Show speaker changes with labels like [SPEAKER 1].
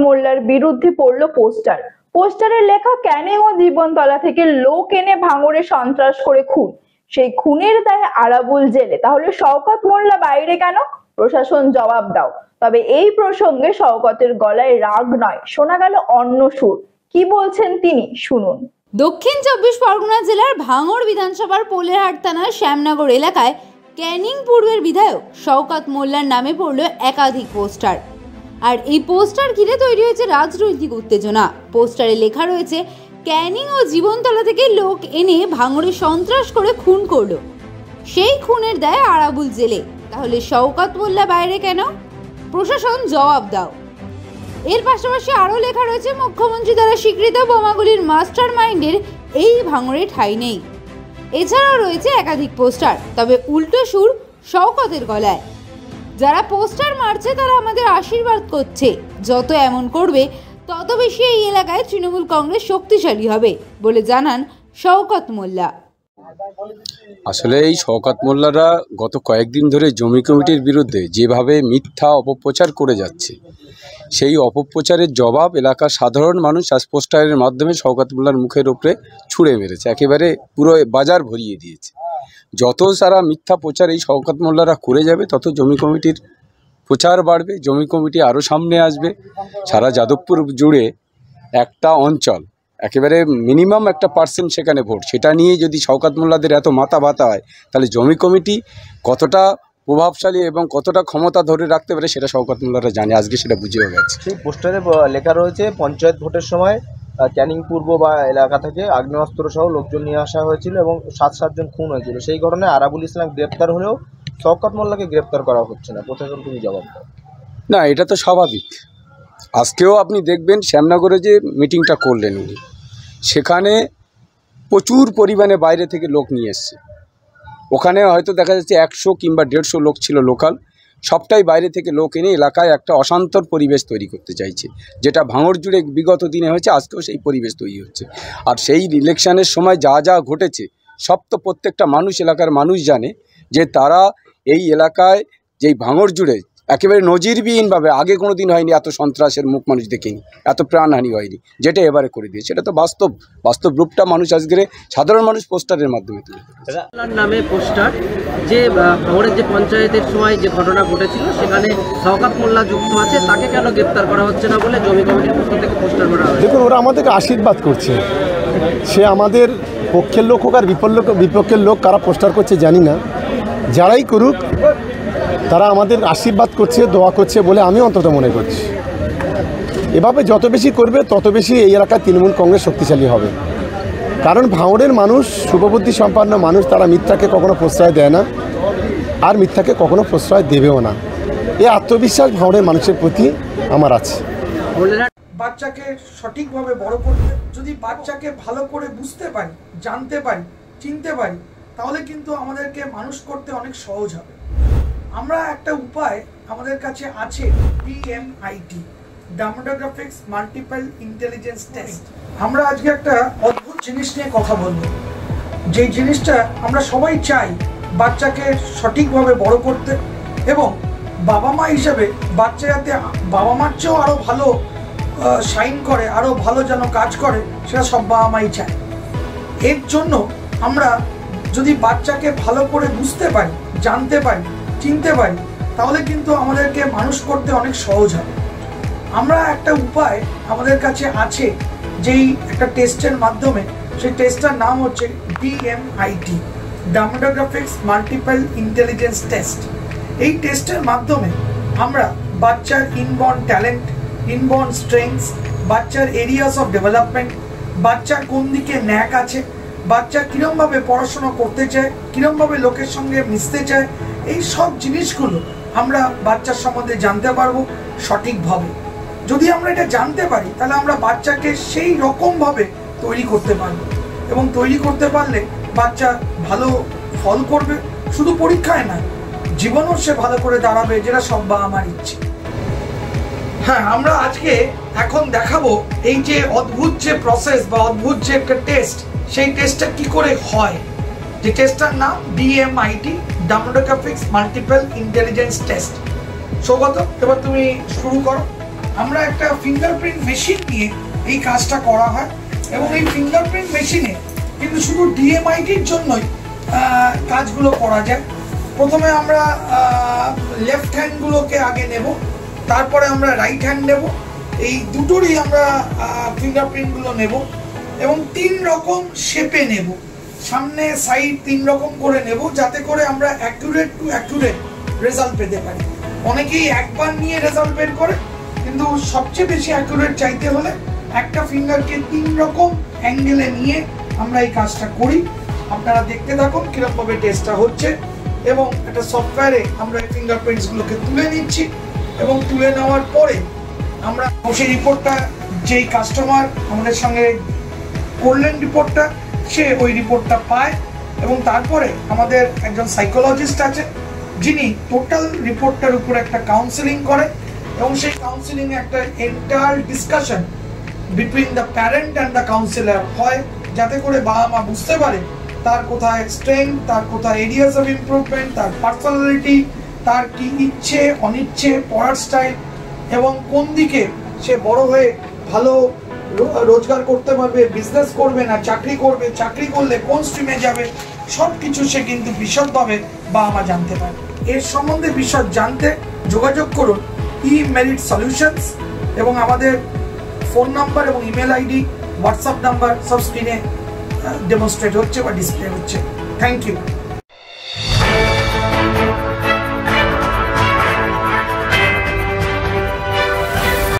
[SPEAKER 1] মোল্লার বিরুদ্ধে পড়ল পোস্টার। পোস্টারে লেখা ক্যানিং ও জীবনতলা থেকে লোক এনে ভাঙড়ে সন্ত্রাস করে খুন, সেই খুনের দায়ে আরাবুল জেলে। তাহলে শওকত মোল্লা বাইরে কেন? প্রশাসন জবাব দাও। তবে এই প্রসঙ্গে শওকতের গলায় রাগ নয়, শোনা গেল অন্য সুর। কি বলছেন তিনি, শুনুন।
[SPEAKER 2] দক্ষিণ 24 পরগনা জেলার ভাঙড় বিধানসভার পোলেরহাট থানার শ্যামনগর এলাকায় ক্যানিং পূর্বের বিধায়ক শওকত মোল্লার নামে পড়ল একাধিক পোস্টার। আর এই পোস্টার ঘিরে তৈরি হয়েছে রাজনৈতিক উত্তেজনা। পোস্টারে লেখা রয়েছে ক্যানিং ও জীবনতলা থেকে লোক এনে ভাঙড়ে সন্ত্রাস করে খুন করলো, সেই খুনের দায়ে আরাবুল জেলে। তাহলে শওকত মোল্লা বাইরে কেন? প্রশাসন জবাব দাও। এর পাশাপাশি আরও লেখা রয়েছে মুখ্যমন্ত্রী দ্বারা স্বীকৃত বোমাগুলির মাস্টার মাইন্ডের এই ভাঙড়ে ঠাঁই নেই। এছাড়াও রয়েছে একাধিক পোস্টার, তবে উল্টো সুর শওকতের গলায়। যারা পোস্টার মারছে তারা আমাদের আশীর্বাদ করছে, যত এমন করবে তত বেশি এই এলাকায় তৃণমূল কংগ্রেস শক্তিশালী হবে বলে জানান শওকত মোল্লা।
[SPEAKER 3] আসলে এই শওকত মোল্লারা গত কয়েকদিন ধরে জমি কমিটির বিরুদ্ধে যেভাবে মিথ্যা অপপ্রচার করে যাচ্ছে, সেই অপপ্রচারের জবাব এলাকার সাধারণ মানুষ আজ পোস্টারের মাধ্যমে শওকত মোল্লার মুখের উপরে ছুঁড়ে মেরেছে, একেবারে পুরো বাজার ভরিয়ে দিয়েছে। যত সারা মিথ্যা প্রচার এই শওকত মোল্লারা করে যাবে, তত জমি কমিটির প্রচার বাড়বে, জমি কমিটি আরও সামনে আসবে। সারা যাদবপুর জুড়ে একটা অঞ্চল, একেবারে মিনিমাম একটা পার্সেন্ট সেখানে ভোট, সেটা নিয়ে যদি শওকত মোল্লাদের এত মাথা ব্যথা হয়, তাহলে জমি কমিটি কতটা প্রভাবশালী এবং কতটা ক্ষমতা ধরে রাখতে পারে সেটা শওকত মোল্লারা জানে, আজকে সেটা বুঝেও গেছে।
[SPEAKER 4] সেই পোস্টারে লেখা রয়েছে পঞ্চায়েত ভোটের সময় ক্যানিং পূর্ব বা এলাকা থেকে আগ্নেয়াস্ত্র সহ লোকজন নিয়ে আসা হয়েছিল এবং 7 জন খুন হয়েছিল। সেই ঘটনায় আরাবুল ইসলাম গ্রেপ্তার হলেও শওকত মোল্লাকে গ্রেপ্তার করা হচ্ছে না। প্রশাসন তুমি জবাব দাও।
[SPEAKER 3] না, এটা তো স্বাভাবিক। আজকেও আপনি দেখবেন শ্যামনগরে যে মিটিংটা করলেন উনি, সেখানে প্রচুর পরিমাণে বাইরে থেকে লোক নিয়ে এসছে। ওখানে হয়তো দেখা যাচ্ছে 100 কিংবা 150 লোক ছিল লোকাল, সবটাই বাইরে থেকে লোক এনে এলাকায় একটা অশান্তর পরিবেশ তৈরি করতে চাইছে, যেটা ভাঙড় জুড়ে বিগত দিনে হয়েছে, আজকেও সেই পরিবেশ তৈরি হচ্ছে। আর সেই ইলেকশনের সময় যা যা ঘটেছে সব তো প্রত্যেকটা মানুষ, এলাকার মানুষ জানে যে তারা এই এলাকায় যেই ভাঙড় জুড়ে একেবারে নজিরবিহীনভাবে আগে কোনো দিন হয়নি, এত সন্ত্রাসের মুখ মানুষ দেখেনি, এত প্রাণহানি হয়নি, যেটা এবারে করে দিয়েছে। সেটা তো বাস্তব রূপটা মানুষ আজকে সাধারণ মানুষ পোস্টারের মাধ্যমে তুলে ধরেছে।
[SPEAKER 5] নামে পোস্টার যে ভাঙড়ের যে পঞ্চায়েতের সময় যে ঘটনা ঘটেছিল সেখানে শওকত মোল্লা যুক্ত আছে, তাকে কেন গ্রেপ্তার করা হচ্ছে না বলে জমি কমিটির পক্ষ থেকে পোস্টার করা হয়েছে।
[SPEAKER 6] দেখুন, ওরা আমাদেরকে আশীর্বাদ করছে, সে আমাদের পক্ষের লোক হোক আর বিপক্ষের লোক, কারা পোস্টার করছে জানি না, যারাই করুক তারা আমাদের আশীর্বাদ করছে, দোয়া করছে বলে আমি অন্তত মনে করছি। এভাবে যত বেশি করবে তত বেশি এই এলাকায় তৃণমূল কংগ্রেস শক্তিশালী হবে। কারণ ভাঙড়ের মানুষ শুভবুদ্ধি সম্পন্ন মানুষ, তারা মিথ্যাকে কখনো প্রশ্রয় দেয় না আর মিথ্যাকে কখনো প্রশ্রয় দেবেও না। এই আত্মবিশ্বাস ভাঙড়ের মানুষের প্রতি আমার আছে।
[SPEAKER 7] বাচ্চাকে সঠিকভাবে বড় করতে, যদি বাচ্চাকে ভালো করে বুঝতে পারি, জানতে পারি, চিনতে পারি, তাহলে কিন্তু আমাদেরকে মানুষ করতে অনেক সহজ হবে। আমরা একটা উপায় আমাদের কাছে আছে, DMIT, demographics multiple intelligence test. আমরা আজকে একটা অদ্ভুত জিনিস নিয়ে কথা বলবো, যে জিনিসটা আমরা সবাই চাই বাচ্চাকে সঠিকভাবে বড় করতে, এবং বাবা মা হিসেবে বাচ্চা যাতে বাবা মার চেয়েও আরও ভালো শাইন করে, আরও ভালো যেন কাজ করে, সেটা সব বাবা মাই চায়। এর জন্য আমরা যদি বাচ্চাকে ভালো করে বুঝতে পারি, জানতে পারি, চিনতে পারি, তাহলে কিন্তু আমাদেরকে মানুষ করতে অনেক সহজ হবে। আমরা একটা উপায় আমাদের কাছে আছে, যেই একটা টেস্টের মাধ্যমে, সেই টেস্টটার নাম হচ্ছে DMIT, demographics multiple intelligence test. এই টেস্টের মাধ্যমে আমরা বাচ্চার ইনবর্ন ট্যালেন্ট, ইনবর্ন স্ট্রেংথস, বাচ্চার এরিয়াস অফ ডেভেলপমেন্ট, বাচ্চার কোন দিকে ন্যাক আছে, বাচ্চা কীরমভাবে পড়াশোনা করতে চায়, কীরমভাবে লোকের সঙ্গে মিশতে চায়, এই সব জিনিসগুলো আমরা বাচ্চার সম্বন্ধে জানতে পারবো সঠিকভাবে। যদি আমরা এটা জানতে পারি, তাহলে আমরা বাচ্চাকে সেই রকমভাবে তৈরি করতে পারবো, এবং তৈরি করতে পারলে বাচ্চা ভালো ফল করবে, শুধু পরীক্ষায় না, জীবনও সে ভালো করে দাঁড়াবে, যেটা সব বাবা মার ইচ্ছে। হ্যাঁ, আমরা আজকে এখন দেখাবো এই যে অদ্ভুত যে প্রসেস বা অদ্ভুত যে একটা টেস্ট, সেই টেস্টটা কি করে হয়। যে টেস্টটার নাম DMIT, demographics multiple intelligence test. Saugata, এবার তুমি শুরু করো। আমরা একটা ফিঙ্গারপ্রিন্ট মেশিন নিয়ে এই কাজটা করা হয় এবং এই ফিঙ্গারপ্রিন্ট মেশিনে কিন্তু শুধু ডিএমআইটির জন্যই কাজগুলো করা যায়। প্রথমে আমরা লেফট হ্যান্ডগুলোকে আগে নেব, তারপরে আমরা রাইট হ্যান্ড নেব, এই দুটোরই আমরা ফিঙ্গারপ্রিন্টগুলো নেব এবং 3 রকম শেপে নেব, সামনে সাইড 3 রকম করে নেব, যাতে করে আমরা অ্যাকুরেট টু অ্যাকুরেট রেজাল্ট পেতে পারি। অনেকেই একবার নিয়ে রেজাল্ট বের করে, কিন্তু সবচেয়ে বেশি অ্যাকুরেট চাইতে হলে একটা ফিঙ্গারকে 3 রকম অ্যাঙ্গেলে নিয়ে আমরা এই কাজটা করি। আপনারা দেখতে থাকুন কিরকমভাবে টেস্টটা হচ্ছে এবং একটা সফটওয়্যারে আমরা এই ফিঙ্গারপ্রিন্টসগুলোকে তুলে নিচ্ছি এবং তুলে নেওয়ার পরে আমরা সেই রিপোর্টটা যেই কাস্টমার আমাদের সঙ্গে করলেন রিপোর্টটা, সে ওই রিপোর্টটা পায় এবং তারপরে আমাদের একজন সাইকোলজিস্ট আছে যিনি টোটাল রিপোর্টটার উপর একটা কাউন্সেলিং করে এবং সেই কাউন্সেলিংয়ে একটা entire discussion between the parent and the councillor হয়, যাতে করে বাবা মা বুঝতে পারে তার কোথায় স্ট্রেংথ, তার কোথায় এরিয়াস অফ ইমপ্রুভমেন্ট, তার পার্সোনালিটি, তার কি ইচ্ছে অনিচ্ছে, পড়ার স্টাইল এবং কোন দিকে সে বড় হয়ে ভালো রোজগার করতে পারবে, বিজনেস করবে না চাকরি করবে, চাকরি করলে কোন স্ট্রিমে যাবে, সব কিছু সে কিন্তু বিশদভাবে বাবা মা জানতে পারে। এর সম্বন্ধে বিশদ জানতে যোগাযোগ করুন ই-মেরিট সলিউশনস এবং আমাদের ফোন নাম্বার এবং ইমেল আইডি, হোয়াটসঅ্যাপ নাম্বার সব স্ক্রিনে ডেমনস্ট্রেট হচ্ছে বা ডিসপ্লে হচ্ছে। Thank you.